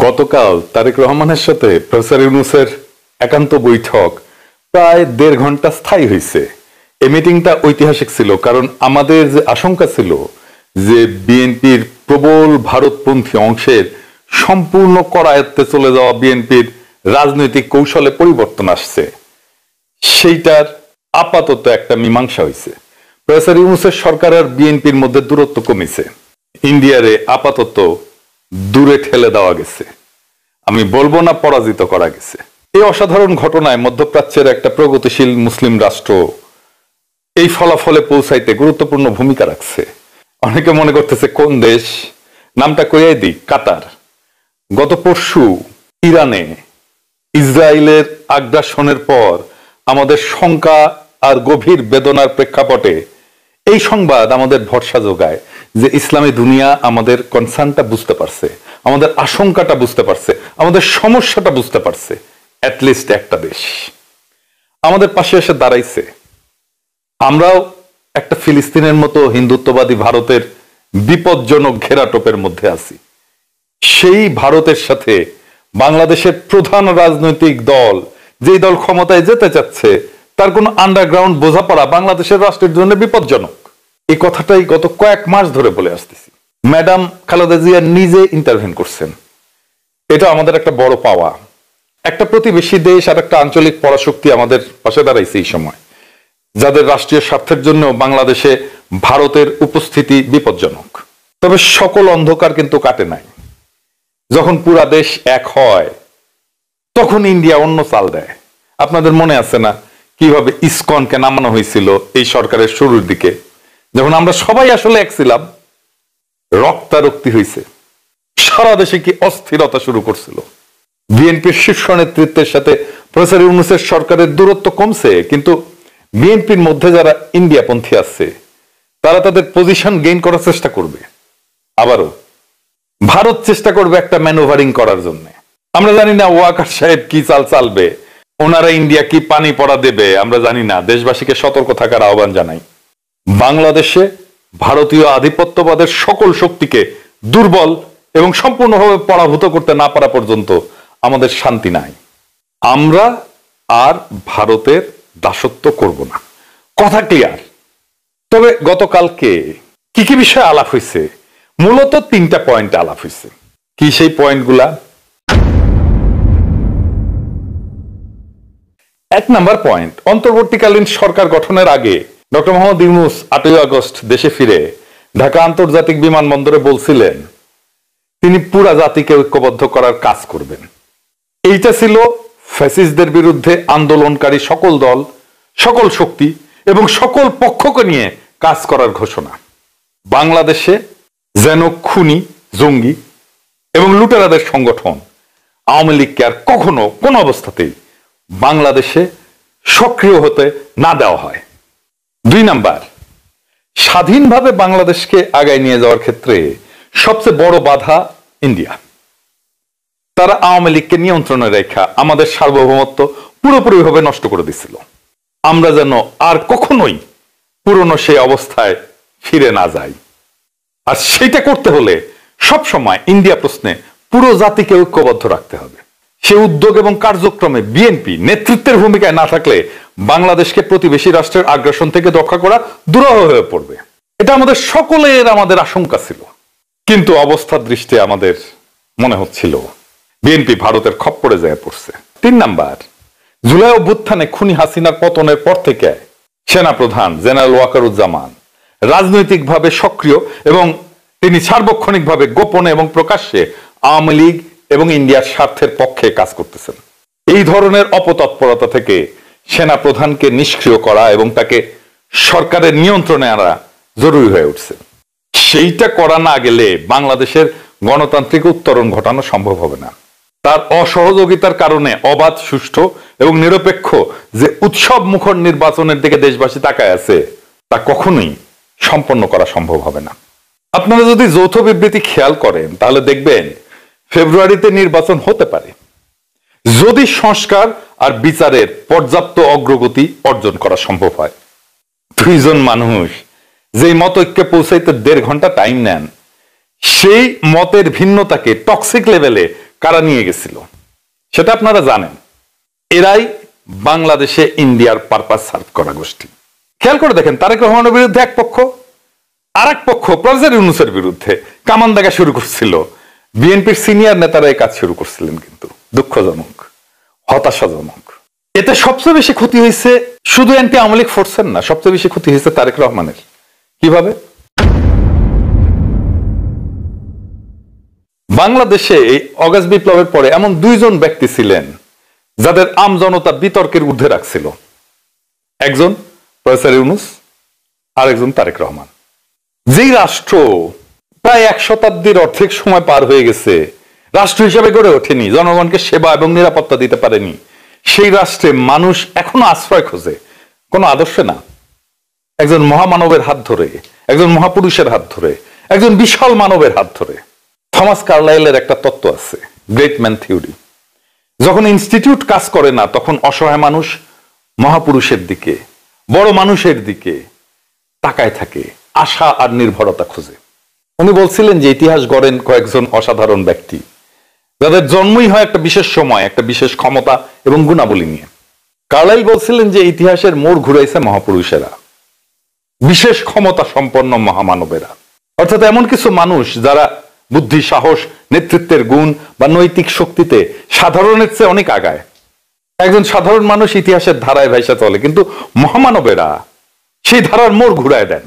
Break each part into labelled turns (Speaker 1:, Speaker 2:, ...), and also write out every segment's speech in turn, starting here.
Speaker 1: গতকাল তারেক রহমানের সাথে প্রফেসর ইউনূসের একান্ত বৈঠক প্রায় ১.৫ ঘন্টা স্থায়ী হয়েছে। এই মিটিংটা ঐতিহাসিক ছিল, কারণ আমাদের যে আশঙ্কা ছিল যে বিএনপির প্রবল ভারতপন্থী অংশের সম্পূর্ণ করায়ত্তে চলে যাওয়া বিএনপির রাজনৈতিক কৌশলে পরিবর্তন আসছে, সেইটার আপাতত একটা মীমাংসা হয়েছে। প্রফেসর ইউনূসের সরকার আর বিএনপির মধ্যে দূরত্ব কমেছে, ইন্ডিয়ারে আপাতত দূরে ঠেলে দেওয়া গেছে, আমি বলবো না পরাজিত করা গেছে। এই অসাধারণ ঘটনায় মধ্যপ্রাচ্যের একটা প্রগতিশীল মুসলিম রাষ্ট্র এই ফলাফলে পৌঁছাইতে গুরুত্বপূর্ণ ভূমিকা রাখছে। অনেকে মনে করতেছে কোন দেশ, নামটা কইয়াই দিই, কাতার। গত পরশু ইরানে ইসরায়েলের আগ্রাসনের পর আমাদের শঙ্কা আর গভীর বেদনার প্রেক্ষাপটে এই সংবাদ আমাদের ভরসা যোগায় যে ইসলামী দুনিয়া আমাদের কনসার্নটা বুঝতে পারছে, আমাদের আশঙ্কাটা বুঝতে পারছে, আমাদের সমস্যাটা বুঝতে পারছে। অ্যাটলিস্ট একটা দেশ আমাদের পাশে এসে দাঁড়াইছে। আমরাও একটা ফিলিস্তিনের মতো হিন্দুত্ববাদী ভারতের বিপজ্জনক ঘেরাটোপের মধ্যে আছি। সেই ভারতের সাথে বাংলাদেশের প্রধান রাজনৈতিক দল, যেই দল ক্ষমতায় যেতে চাচ্ছে, তার কোন আন্ডারগ্রাউন্ড বোঝাপড়া বাংলাদেশের রাষ্ট্রের জন্য বিপজ্জনক। এই কথাটাই গত কয়েক মাস ধরে বলে আসতেছি। ম্যাডাম খালেদা জিয়া নিজে ইন্টারভেন করছেন, এটা আমাদের একটা বড় পাওয়া। একটা প্রতিবেশী দেশ আর একটা আঞ্চলিক পরাশক্তি আমাদের পাশে দাঁড়াইছে এই সময়, যাদের রাষ্ট্রীয় স্বার্থের জন্য বাংলাদেশে ভারতের উপস্থিতি বিপজ্জনক। তবে সকল অন্ধকার কিন্তু কাটে নাই। যখন পুরা দেশ এক হয় তখন ইন্ডিয়া অন্য চাল দেয়। আপনাদের মনে আছে না কিভাবে ইসকনকে নামানো হয়েছিল এই সরকারের শুরুর দিকে, যখন আমরা সবাই আসলে এক ছিলাম? রক্তারক্তি হয়েছে, সারা দেশে কি অস্থিরতা শুরু করছিল। বিএনপির শীর্ষ নেতৃত্বের সাথে প্রফেসর ইউনূসের সরকারের দূরত্ব কমছে, কিন্তু বিএনপির মধ্যে যারা ইন্ডিয়াপন্থী আছে তারা তাদের পজিশন গেইন করার চেষ্টা করবে। আবারও ভারত চেষ্টা করবে একটা ম্যানুভারিং করার জন্য। আমরা জানি না ওয়াকার সাহেব কি চাল চালবে, ওনারা ইন্ডিয়া কি পানি পড়া দেবে আমরা জানি না। দেশবাসীকে সতর্ক থাকার আহ্বান জানাই। বাংলাদেশে ভারতীয় আধিপত্যবাদের সকল শক্তিকে দুর্বল এবং সম্পূর্ণভাবে পরাভূত করতে না পারা পর্যন্ত আমাদের শান্তি নাই। আমরা আর ভারতের দাসত্ব করব না, কথা ক্লিয়ার। তবে গতকালকে কি কি বিষয়ে আলাপ হয়েছে? মূলত 3টা পয়েন্টে আলাপ হয়েছে। কি সেই পয়েন্টগুলা? 1 নাম্বার পয়েন্ট, অন্তর্বর্তীকালীন সরকার গঠনের আগে ডক্টর মোহাম্মদ ইউনূস 8ই আগস্ট দেশে ফিরে ঢাকা আন্তর্জাতিক বিমানবন্দরে বলছিলেন তিনি পুরা জাতিকে ঐক্যবদ্ধ করার কাজ করবেন। এইটা ছিল ফ্যাসিস্টদের বিরুদ্ধে আন্দোলনকারী সকল দল, সকল শক্তি এবং সকল পক্ষকে নিয়ে কাজ করার ঘোষণা। বাংলাদেশে যেন খুনি, জঙ্গি এবং লুটেরাদের সংগঠন আওয়ামী লীগকে আর কখনো কোন অবস্থাতেই বাংলাদেশে সক্রিয় হতে না দেওয়া হয়। 2 নাম্বার, স্বাধীনভাবে বাংলাদেশকে আগায় নিয়ে যাওয়ার ক্ষেত্রে সবচেয়ে বড় বাধা ইন্ডিয়া। তারা আওয়ামী লীগকে নিয়ন্ত্রণে রেখা আমাদের সার্বভৌমত্ব পুরোপুরিভাবে নষ্ট করে দিছিল। আমরা যেন আর কখনোই পুরনো সেই অবস্থায় ফিরে না যাই। আর সেটা করতে হলে সবসময় ইন্ডিয়া প্রশ্নে পুরো জাতিকে ঐক্যবদ্ধ রাখতে হবে। সে উদ্যোগ এবং কার্যক্রমে বিএনপি নেতৃত্বের ভূমিকায় না থাকলে বাংলাদেশকে প্রতিবেশী রাষ্ট্রের আগ্রাসন থেকে রক্ষা করা দুরূহ হয়ে পড়বে। এটা আমাদের সকলের আশঙ্কা ছিল, কিন্তু অবস্থার দৃষ্টি আমাদের মনে হচ্ছিল বিএনপি ভারতের খপ্পরে যায় পড়ছে। 3 নাম্বার, জুলাই অভ্যুত্থানে খুনি হাসিনার পতনের পর থেকে সেনাপ্রধান জেনারেল ওয়াকারুজ্জামান রাজনৈতিকভাবে সক্রিয় এবং তিনি সার্বক্ষণিকভাবে গোপনে এবং প্রকাশ্যে আওয়ামী লীগ এবং ইন্ডিয়ার স্বার্থের পক্ষে কাজ করতেছেন। এই ধরনের অপতৎপরতা থেকে সেনা প্রধানকে নিষ্ক্রিয় করা এবং তাকে সরকারের নিয়ন্ত্রণে আনা জরুরি হয়ে উঠছে। সেইটা করা না গেলে বাংলাদেশের গণতান্ত্রিক উত্তরণ ঘটানো সম্ভব হবে না। তার অসহযোগিতার কারণে অবাধ, সুষ্ঠু এবং নিরপেক্ষ যে উৎসব মুখর নির্বাচনের দিকে দেশবাসী তাকায় আছে তা কখনোই সম্পন্ন করা সম্ভব হবে না। আপনারা যদি যৌথ বিবৃতি খেয়াল করেন তাহলে দেখবেন ফেব্রুয়ারিতে নির্বাচন হতে পারে, যদি সংস্কার আর বিচারের পর্যাপ্ত অগ্রগতি অর্জন করা সম্ভব হয়। 2 জন মানুষ যেই মত ঐক্যে পৌঁছাইতে 1.5 ঘন্টা টাইম নেন, সেই মতের ভিন্নতাকে টক্সিক লেভেলে কারা নিয়ে গেছিল সেটা আপনারা জানেন। এরাই বাংলাদেশে ইন্ডিয়ার পারপাস সার্ভ করা গোষ্ঠী। খেয়াল করে দেখেন, তারেক রহমানের বিরুদ্ধে এক পক্ষ, আর এক পক্ষ প্রফেসর ইউনূসের বিরুদ্ধে কামান দাগা শুরু করছিল। বিএনপির সিনিয়র নেতারা এই কাজ শুরু করছিলেন, কিন্তু দুঃখজনক, হতাশাজনক। এতে সবচেয়ে বেশি ক্ষতি হয়েছে শুধু এনটি আওয়ামী লীগ ফোর্সের না, সবচেয়ে বেশি ক্ষতি হয়েছে তারেক রহমানের। কিভাবে? বাংলাদেশে এই অগাস্ট বিপ্লবের পরে এমন দুইজন ব্যক্তি ছিলেন যাদের আমজনতা বিতর্কের ঊর্ধ্বে রাখছিল। একজন প্রফেসর ইউনূস, আর একজন তারেক রহমান। যেই রাষ্ট্র প্রায় 1 শতাব্দীর অর্ধেক সময় পার হয়ে গেছে, রাষ্ট্র হিসেবে গড়ে ওঠেনি, জনগণকে সেবা এবং নিরাপত্তা দিতে পারেনি, সেই রাষ্ট্রে মানুষ এখনো আশ্রয় খোঁজে, কোনো আদর্শে না। একজন মহামানবের হাত ধরে, একজন মহাপুরুষের হাত ধরে, একজন বিশাল মানবের হাত ধরে। থমাস কার্লাইলের একটা তত্ত্ব আছে, গ্রেট ম্যান থিওরি। যখন ইনস্টিটিউট কাজ করে না, তখন অসহায় মানুষ মহাপুরুষের দিকে, বড় মানুষের দিকে তাকায় থাকে, আশা আর নির্ভরতা খুঁজে। উনি বলছিলেন যে ইতিহাস গড়েন কয়েকজন অসাধারণ ব্যক্তি, যাদের জন্মই হয় একটা বিশেষ সময়, একটা বিশেষ ক্ষমতা এবং গুণাবলী নিয়ে। কার্লাইল বলছিলেন যে ইতিহাসের মোড় ঘুরাইছে মহাপুরুষেরা, বিশেষ ক্ষমতা সম্পন্ন মহামানবেরা। অর্থাৎ এমন কিছু মানুষ যারা বুদ্ধি, সাহস, নেতৃত্বের গুণ বা নৈতিক শক্তিতে সাধারণের চেয়ে অনেক আগায়। একজন সাধারণ মানুষ ইতিহাসের ধারায় ভাইসা চলে, কিন্তু মহামানবেরা সেই ধারার মোড় ঘুরায় দেন।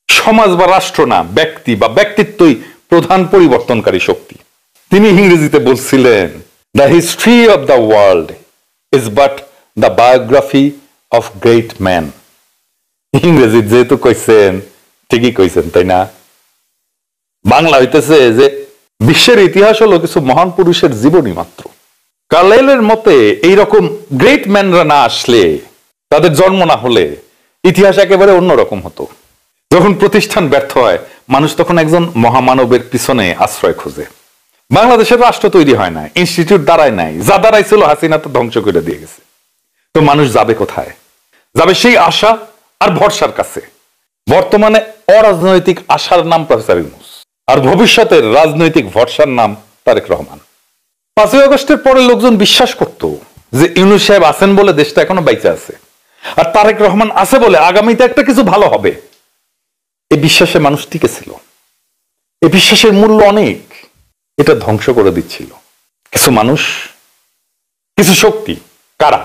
Speaker 1: সমাজ বা রাষ্ট্র না, ব্যক্তি বা ব্যক্তিত্বই প্রধান পরিবর্তনকারী শক্তি। তিনি ইংরেজিতে বলছিলেন, the history of the world is but the biography of great man. ইংরেজি যেহেতু কইছেন, ঠিকই কইছেন, তাই না? বাংলা হইতেছে যে বিশ্বের ইতিহাস হলো কিছু মহান পুরুষের জীবনী মাত্র। কার্লাইলের মতে এইরকম গ্রেট ম্যানরা না আসলে, তাদের জন্ম না হলে ইতিহাস একেবারে অন্যরকম হতো। যখন প্রতিষ্ঠান ব্যর্থ হয়, মানুষ তখন একজন মহামানবের পিছনে আশ্রয় খোঁজে। বাংলাদেশের রাষ্ট্র তৈরি হয় না, ইনস্টিটিউট দাঁড়ায় নাই, যা দাঁড়াইছিল হাসিনা তো ধ্বংস করে দিয়ে গেছে। তো মানুষ যাবে কোথায়? যাবে সেই আশা আর ভরসার কাছে। বর্তমানে অরাজনৈতিক আশার নাম প্রফেসর ইউনূস, আর ভবিষ্যতের রাজনৈতিক ভরসার নাম তারেক রহমান। 5ই আগস্টের পরে লোকজন বিশ্বাস করত যে ইউনূস সাহেব আছেন বলে দেশটা এখনো বাইচে আছে, আর তারেক রহমান আছে বলে আগামীতে একটা কিছু ভালো হবে। এই বিশ্বাসে মানুষ টিকে ছিল। এই বিশ্বাসের মূল্য অনেক। এটা ধ্বংস করে দিচ্ছিল কিছু মানুষ, কিছু শক্তি। কারা?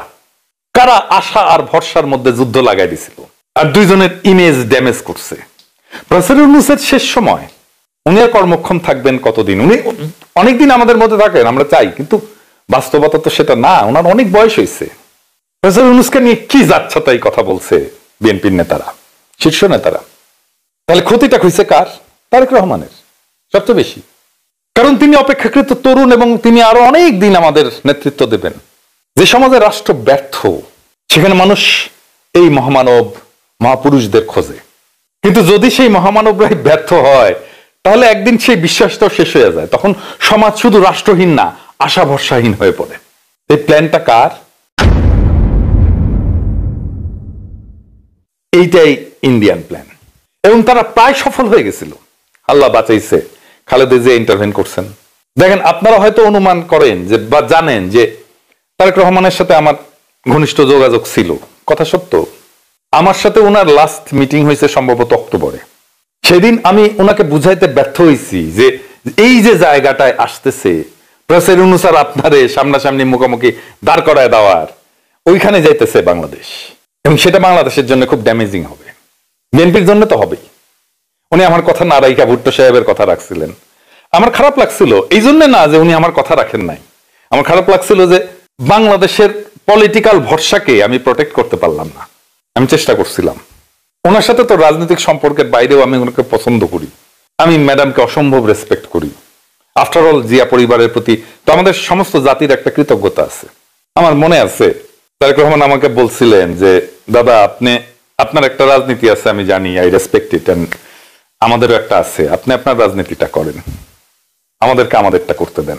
Speaker 1: কারা আশা আর ভরসার মধ্যে যুদ্ধ লাগাই দিছিল, আর দুইজনের ইমেজ ড্যামেজ করছে। প্রফেসর ইউনূসের শেষ সময়, উনি আর কর্মক্ষম থাকবেন কতদিন? উনি অনেকদিন আমাদের মধ্যে থাকেন, আমরা চাই, কিন্তু বাস্তবতা তো সেটা না। ওনার অনেক বয়স হয়েছে। প্রফেসর ইউনূসকে নিয়ে কি যাচ্ছে তাই কথা বলছে বিএনপির নেতারা, শীর্ষ নেতারা। তাহলে ক্ষতিটা হয়েছে কার? তারেক রহমানের সবচেয়ে বেশি। কারণ তিনি অপেক্ষাকৃত তরুণ এবং তিনি আরো অনেক দিন আমাদের নেতৃত্ব দেবেন। যে সমাজে রাষ্ট্র ব্যর্থ, সেখানে মানুষ এই মহামানব, মহাপুরুষদের খোঁজে। কিন্তু যদি সেই মহামানবরাই ব্যর্থ হয়, তাহলে একদিন সেই বিশ্বাসটাও শেষ হয়ে যায়। তখন সমাজ শুধু রাষ্ট্রহীন না, আশা ভরসাহীন হয়ে পড়ে। এই প্ল্যানটা কার? এইটাই ইন্ডিয়ান প্ল্যান, এবং তারা প্রায় সফল হয়ে গেছিল। আল্লাহ বাঁচাইছে, খালেদা জিয়া ইন্টারভেন করছেন। দেখেন, আপনারা হয়তো অনুমান করেন যে বা জানেন যে তারেক রহমানের সাথে আমার ঘনিষ্ঠ যোগাযোগ ছিল। কথা সত্য, আমার সাথে ওনার লাস্ট মিটিং হয়েছে সম্ভবত অক্টোবরে। সেদিন আমি ওনাকে বুঝাইতে ব্যর্থ হয়েছি যে এই যে জায়গাটায় আসতেছে প্রফেসর ইউনূস আর আপনারে সামনাসামনি মুখোমুখি দাঁড় করায় দেওয়ার, ওইখানে যাইতেছে বাংলাদেশ, এবং সেটা বাংলাদেশের জন্য খুব ড্যামেজিং হবে। বিএনপির জন্য তো হবেই। উনি আমার কথা না রাইখা ভুট্টো সাহেবের কথা রাখছিলেন। আমার খারাপ লাগছিল, এই জন্য না যে উনি আমার কথা রাখেন নাই, আমার খারাপ লাগছিল যে বাংলাদেশের পলিটিক্যাল ভরসাকে আমি প্রোটেক্ট করতে পারলাম না। আমি চেষ্টা করছিলাম। ওনার সাথে তো রাজনৈতিক সম্পর্কের বাইরেও আমি ওনাকে পছন্দ করি। আমি ম্যাডামকে অসম্ভব রেসপেক্ট করি। আফটার অল জিয়া পরিবারের প্রতি তো আমাদের সমস্ত জাতির একটা কৃতজ্ঞতা আছে। আমার মনে আছে তারেক রহমান আমাকে বলছিলেন যে দাদা, আপনার একটা রাজনীতি আছে, আমি জানি, আই রেসপেক্ট ইট, এন্ড আমাদেরও একটা আছে, আপনি আপনার রাজনীতিটা করেন, আমাদেরকে আমাদেরটা করতে দেন।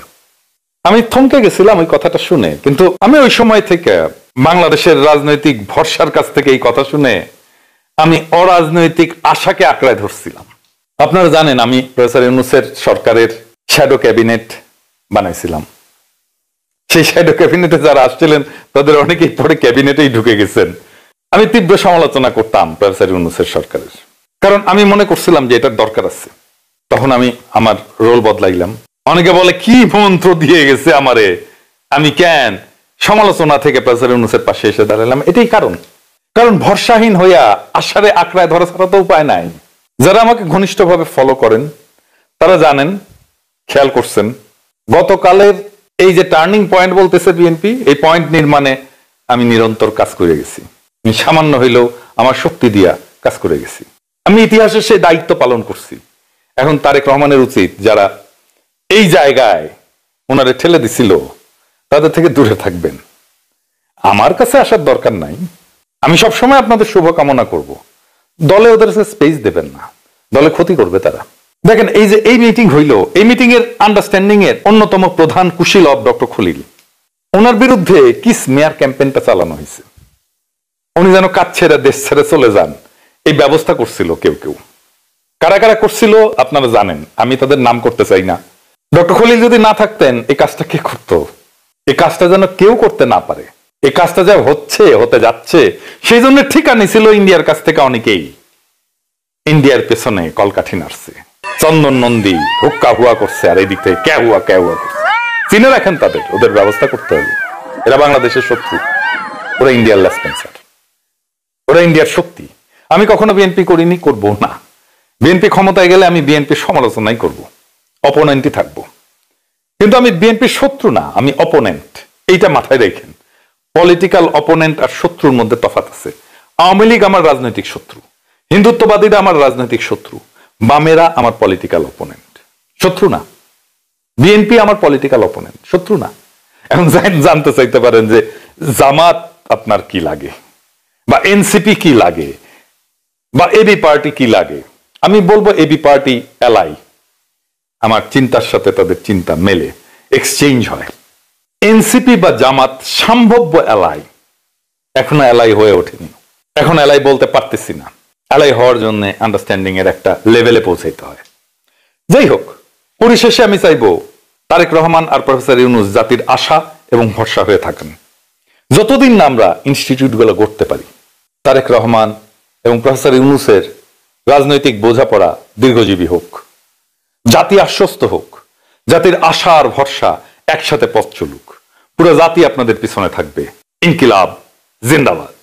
Speaker 1: আমি থমকে গেছিলাম ওই কথাটা শুনে, কিন্তু আমি ওই সময় থেকে বাংলাদেশের রাজনৈতিক ভরসার কাছ থেকে এই কথা শুনে আমি অরাজনৈতিক আশাকে আঁকড়ায় ধরছিলাম। আপনারা জানেন আমি প্রফেসর ইউনূসের সরকারের শ্যাডো ক্যাবিনেট বানাইছিলাম। সেই শ্যাডো ক্যাবিনেটে যারা আসছিলেন তাদের অনেকেই পরে ক্যাবিনেটেই ঢুকে গেছেন। আমি তীব্র সমালোচনা করতাম প্রফেসর ইউনূসের সরকারের, কারণ আমি মনে করছিলাম যে এটার দরকার আছে। তখন আমি আমার রোল বদলাইলাম। অনেকে বলে কি মন্ত্র দিয়ে গেছে আমারে, আমি কেন সমালোচনা থেকে প্রফেসর ইউনূসের পাশে এসে দাঁড়ালাম। এটাই কারণ ভরসাহীন হইয়া আশারে আঁকড়ায় ধরা ছাড়া তো উপায় নাই। যারা আমাকে ঘনিষ্ঠভাবে ফলো করেন তারা জানেন, খেয়াল করছেন, গতকালের এই যে টার্নিং পয়েন্ট বলতেছে বিএনপি, এই পয়েন্ট নির্মাণে আমি নিরন্তর কাজ করে গেছি। আমি সামান্য হইলেও আমার শক্তি দিয়া কাজ করে গেছি। আমি ইতিহাসের সেই দায়িত্ব পালন করছি। এখন তারেক রহমানের উচিত যারা এই জায়গায় ওনারে ঠেলে দিছিল তাদের থেকে দূরে থাকবেন। আমার কাছে আসার দরকার নাই। আমি সবসময় আপনাদের শুভকামনা করব, দলে ওদের স্পেস দেবেন না, দলে ক্ষতি করবে তারা। দেখেন এই যে এই মিটিং হইল, এই মিটিং এর আন্ডারস্ট্যান্ডিং এর অন্যতম প্রধান কুশীলব ডক্টর খলিল, ওনার বিরুদ্ধে কি স্মেয়ার ক্যাম্পেইনটা চালানো হয়েছে। উনি যেন কাজ ছেড়ে দেশ ছেড়ে চলে যান এই ব্যবস্থা করছিল কেউ কেউ। কারা কারা করছিল আপনারা জানেন, আমি তাদের নাম করতে চাই না। ডক্টর খলিল যদি না থাকতেন এই কাজটা কে করতো? এই কাজটা যেন কেউ করতে না পারে। এই কাজটা যা হতে যাচ্ছে সেই জন্য ঠিকানি ছিল ইন্ডিয়ার কাছ থেকে অনেকেই ইন্ডিয়ার পেছনে কলকাঠি নাড়ছে, চন্দন নন্দী হুক্কা হুয়া করছে, আর এই দিক থেকে ক্যা হুয়া করছে। চিনে রাখেন তাদের, ওদের ব্যবস্থা করতে হবে। এরা বাংলাদেশের শত্রু, ওরা ইন্ডিয়ার লেসপেন্সার, ওরা ইন্ডিয়ার শক্তি। আমি কখনো বিএনপি করিনি, করব না। বিএনপি ক্ষমতায় গেলে আমি বিএনপির সমালোচনাই করব, অপোনেন্টই থাকবো। কিন্তু আমি বিএনপির শত্রু না, আমি অপোনেন্ট। এইটা মাথায় রেখেন। পলিটিক্যাল অপোনেন্ট আর শত্রুর মধ্যে তফাৎ আছে। আওয়ামী লীগ আমার রাজনৈতিক শত্রু, হিন্দুত্ববাদীরা আমার রাজনৈতিক শত্রু, বামেরা আমার পলিটিক্যাল অপোনেন্ট, শত্রু না। বিএনপি আমার পলিটিক্যাল অপোনেন্ট, শত্রু না। এখন জানতে চাইতে পারেন যে জামাত আপনার কি লাগে, বা এনসিপি কি লাগে, বা এবি পার্টি কি লাগে। আমি বলবো এবি পার্টি এলাই, আমার চিন্তার সাথে তাদের চিন্তা মেলে, এক্সচেঞ্জ হয়। এনসিপি বা জামাত সম্ভাব্য এলাই, এখনো এলাই হয়ে ওঠেনি, এখন এলাই বলতে পারতেছি না। এলাই হওয়ার জন্য আন্ডারস্ট্যান্ডিং এর একটা লেভেলে পৌঁছাইতে হয়। যাই হোক, পরিশেষে আমি চাইবো তারেক রহমান আর প্রফেসর ইউনূস জাতির আশা এবং ভরসা হয়ে থাকেন। যতদিন না আমরা ইনস্টিটিউটগুলো গড়তে পারি, তারেক রহমান এবং প্রফেসর ইউনূসের রাজনৈতিক বোঝাপড়া দীর্ঘজীবী হোক, জাতি আশ্বস্ত হোক, জাতির আশা আর ভরসা একসাথে পথ চলুক। পুরো জাতি আপনাদের পিছনে থাকবে। ইনকিলাব জিন্দাবাদ।